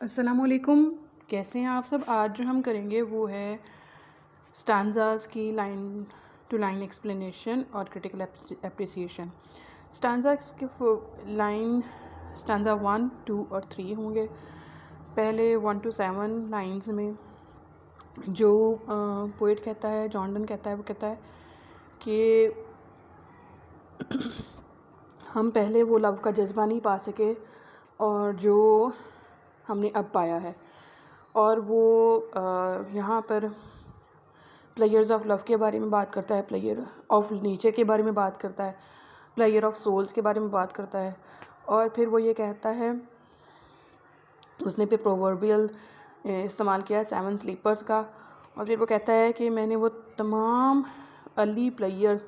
अस्सलामुअलैकुम। कैसे हैं आप सब। आज जो हम करेंगे वो है स्टांजास की लाइन टू लाइन एक्सप्लेनेशन और क्रिटिकल एप्रिसिएशन। स्टांजास के लाइन स्टांजा 1, 2 और 3 होंगे। पहले 1 to 7 लाइंस में जो पोइट कहता है, जॉन डन कहता है, वो कहता है कि हम पहले वो लव का जज्बा नहीं पा सके और जो हमने अब पाया है। और वो यहाँ पर प्लेयर्स ऑफ लव के बारे में बात करता है, प्लेयर ऑफ नेचर के बारे में बात करता है, प्लेयर ऑफ सोल्स के बारे में बात करता है। और फिर वो ये कहता है, उसने पे प्रोवर्बियल इस्तेमाल किया है 7 स्लीपर्स का। और फिर वो कहता है कि मैंने वो तमाम अर्ली प्लेयर्स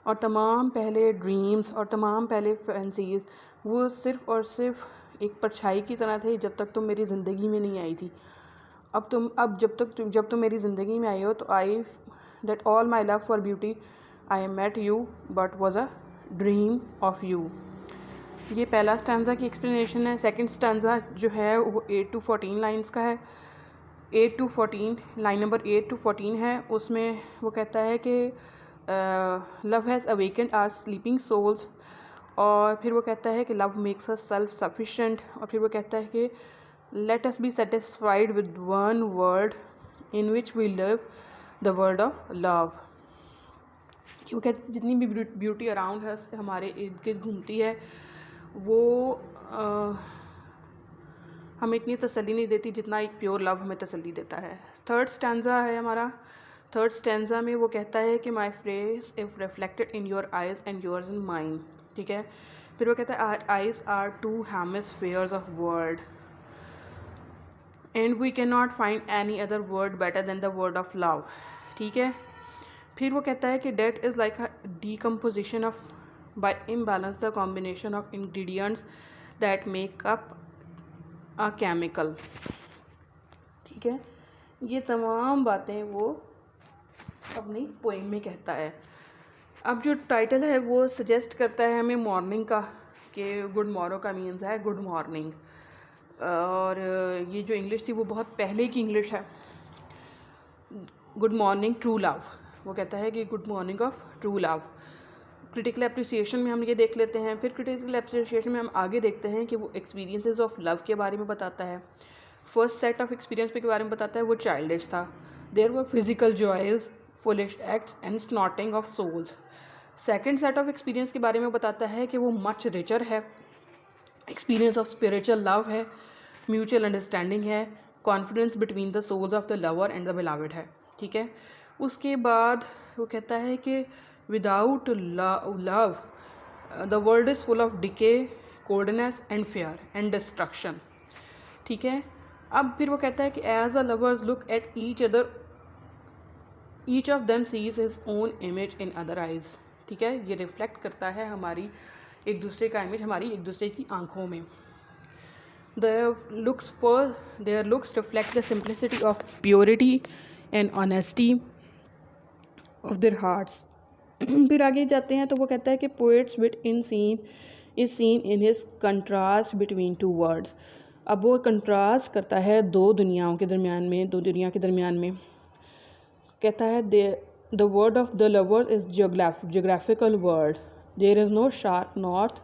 और तमाम पहले ड्रीम्स और तमाम पहले फैंसीज़ वो सिर्फ़ और सिर्फ एक परछाई की तरह थे जब तक तुम मेरी ज़िंदगी में नहीं आई थी। अब जब तुम मेरी ज़िंदगी में आई हो तो I that all my love for beauty I met you but was a dream of you. ये पहला स्टैंजा की एक्सप्लेनेशन है। सेकंड स्टैंजा जो है वो 8 to 14 लाइंस का है। 8 to 14 लाइन नंबर 8 to 14 है। उसमें वो कहता है कि love has awakened our sleeping souls. और फिर वो कहता है कि love makes us self sufficient. और फिर वो कहता है कि let us be satisfied with one word in which we live, the word of love. वो कहते जितनी भी ब्यूटी अराउंड है हमारे इर्द गिर्द घूमती है वो हमें इतनी तसल्ली नहीं देती जितना एक प्योर लव हमें तसल्ली देता है। थर्ड स्टैंजा है हमारा। थर्ड स्टैंजा में वो कहता है कि my phrase if reflected in your eyes and yours in mind. ठीक है। फिर वो कहता है eyes are 2 hemispheres of world and we can not find any other world better than the word of love. ठीक है। फिर वो कहता है कि death is like a decomposition of by imbalance the combination of ingredients that make up a chemical। ठीक है। ये तमाम बातें वो अपनी पोइम में कहता है। अब जो टाइटल है वो सजेस्ट करता है हमें मॉर्निंग का, कि गुड मॉर्निंग का मीन्स है गुड मॉर्निंग। और ये जो इंग्लिश थी वो बहुत पहले की इंग्लिश है। Good morning true love. वो कहता है कि good morning of true love. Critical appreciation में हम ये देख लेते हैं। फिर क्रिटिकल एप्रिसिएशन में हम आगे देखते हैं कि वो एक्सपीरियंसेस ऑफ लव के बारे में बताता है। फर्स्ट सेट ऑफ एक्सपीरियंस के बारे में बताता है वो चाइल्डिश था। There were physical joys, foolish acts and snorting of souls. Second set of experience के बारे में बताता है कि वो मच रिचर है। एक्सपीरियंस ऑफ स्पिरिचुअल लव है, म्यूचुअल अंडरस्टैंडिंग है, confidence between the souls of the lover and the beloved है। ठीक है। उसके बाद वो कहता है कि without love the world is full of decay, coldness and fear and destruction। ठीक है। अब फिर वो कहता है कि as the lovers look at each other each of them sees his own image in other eyes। ठीक है। ये रिफ्लेक्ट करता है हमारी एक दूसरे का इमेज हमारी एक दूसरे की आंखों में। their looks reflect the simplicity of purity and honesty of their hearts। फिर आगे जाते हैं तो वो कहता है कि poet's wit in scene is seen in his contrast between two words. अब वो कंट्रास्ट करता है दो दुनियाओं के दरमियान में, दो दुनिया के दरमियान में। कहता है the word of the lover is geographical world, there is no sharp north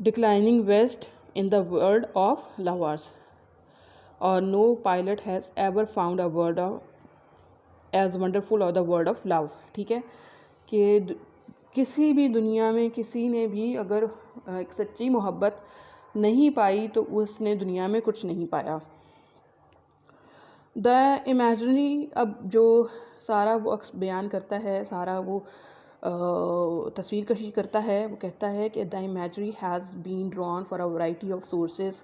declining west in the word of lovers, और no pilot has ever found a world of as wonderful और द वर्ड ऑफ लव। ठीक है। कि किसी भी दुनिया में किसी ने भी अगर एक सच्ची मोहब्बत नहीं पाई तो उसने दुनिया में कुछ नहीं पाया। द इमेजिनरी, अब जो सारा वो बयान करता है, सारा वो तस्वीर कशी करता है, वो कहता है कि the imaginary has been drawn for a variety of sources.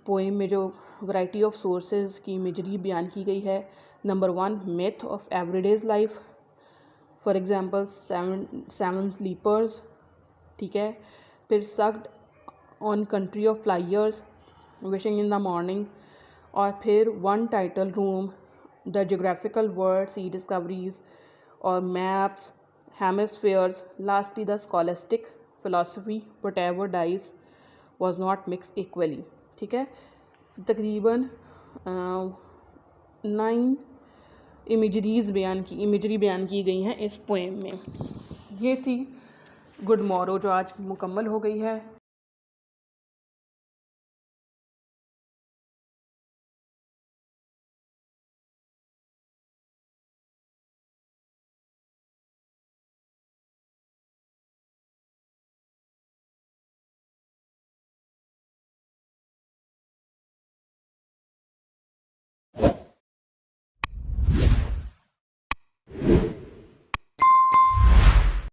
Poem में जो वैरायटी ऑफ सोर्सेज की इमेजरी बयान की गई है। Number 1 myth of everyday's life, for example 7 sleepers. ठीक है। फिर sucked on country of flyers, wishing in the morning. और फिर one title room, the geographical world, sea discoveries और maps, hemispheres. Lastly the scholastic philosophy, whatever dies was not mix equally. ठीक है, तकरीबन 9 imagery बयान की गई हैं इस पोएम में। ये थी गुड मॉरो जो आज मुकम्मल हो गई है।